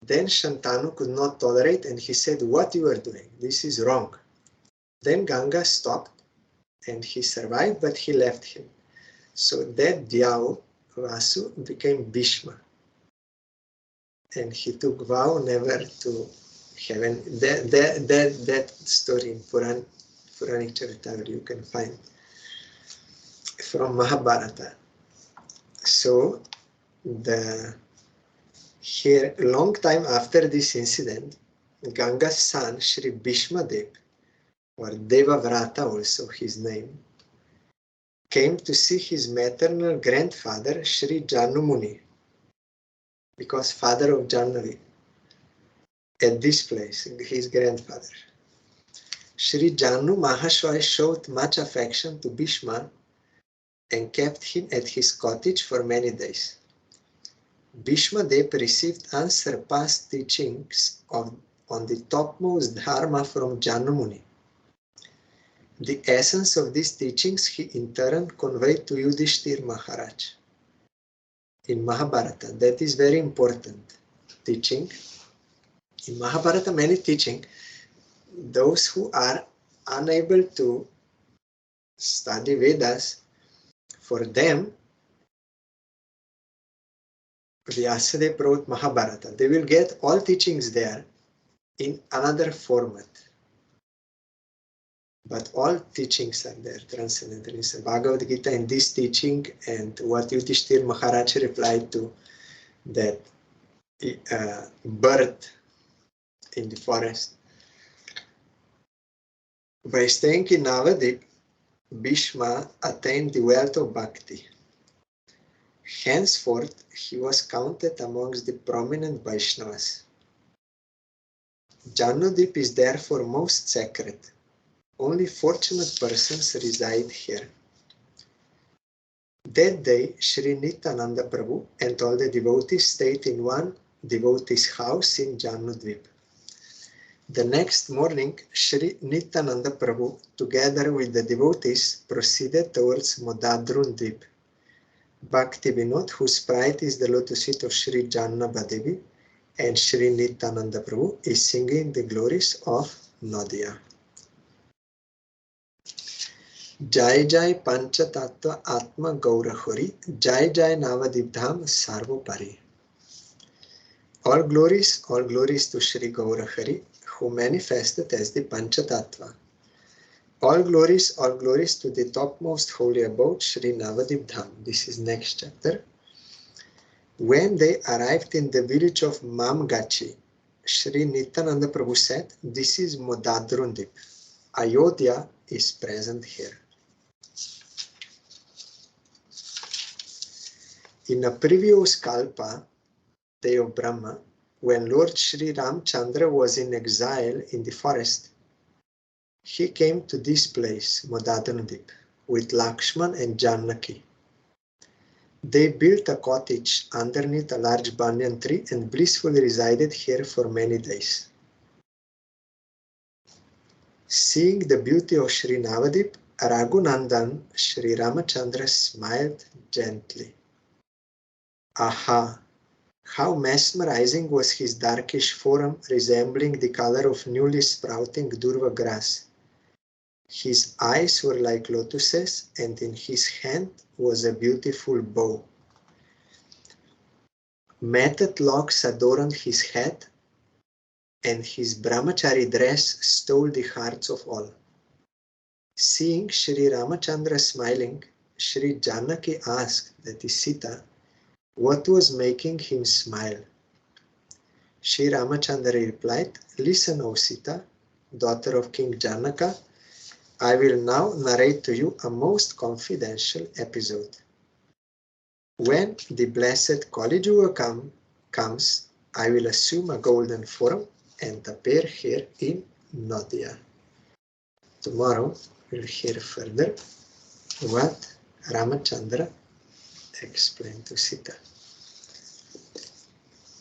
then Shantanu could not tolerate and he said, what you are doing? This is wrong. Then Ganga stopped and he survived, but he left him. So that Dhyau, Vasu, became Bhishma. And he took vow never to have any, that story in Puranic Charitavali you can find from Mahabharata. So here, long time after this incident, Ganga's son, Sri Bhishmadev, or Devavrata also his name, came to see his maternal grandfather, Sri Janu Muni, because father of Jannavi, at this place, his grandfather. Sri Janu Mahashaya showed much affection to Bhishma and kept him at his cottage for many days. Bhishmadev received unsurpassed teachings on the topmost dharma from Janu Muni. The essence of these teachings he in turn conveyed to Yudhishthir Maharaj in Mahabharata. That is very important teaching. In Mahabharata, many teaching, those who are unable to study Vedas, for them, Vyasadeva wrote Mahabharata. They will get all teachings there in another format. But all teachings are there, transcendental. It's Bhagavad Gita in this teaching and what Yudhishthir Maharaj replied to that bird in the forest. By staying in Navadwip, Bhishma attained the wealth of bhakti. Henceforth, he was counted amongst the prominent Vaishnavas. Jannudwip is therefore most sacred. Only fortunate persons reside here. That day, Sri Nityananda Prabhu and all the devotees stayed in one devotee's house in Jannudwip. The next morning, Sri Nityananda Prabhu, together with the devotees, proceeded towards Madhavendra, Bhakti Vinod, whose sprite is the lotus feet of Sri Jannabadevi, and Sri Nityananda Prabhu is singing the glories of Nadia. Jai Jai Pancha Tattva Atma Gaurahori, Jai Jai Navadwip Dham Sarvopari. All glories to Sri Gaurahari, who manifested as the Pancha Tattva. All glories to the topmost holy abode, Sri Navadwip Dham. This is next chapter. When they arrived in the village of Mamgachi, Sri Nityananda Prabhu said, "This is Madhavendra. Ayodhya is present here." In a previous kalpa, day of Brahma, when Lord Sri Ramchandra was in exile in the forest, he came to this place, Madhavendra, with Lakshman and Janaki. They built a cottage underneath a large banyan tree and blissfully resided here for many days. Seeing the beauty of Sri Navadwip, Raghunandan Sri Ramachandra smiled gently. Aha! How mesmerizing was his darkish form, resembling the color of newly sprouting durva grass. His eyes were like lotuses, and in his hand was a beautiful bow. Matted locks adorned his head, and his brahmachari dress stole the hearts of all. Seeing Sri Ramachandra smiling, Sri Janaki asked, that is Sita, what was making him smile. Sri Ramachandra replied, "Listen, O Sita, daughter of King Janaka, I will now narrate to you a most confidential episode. When the blessed Kali Yuga comes, I will assume a golden form and appear here in Nadia." Tomorrow we'll hear further what Ramachandra explained to Sita.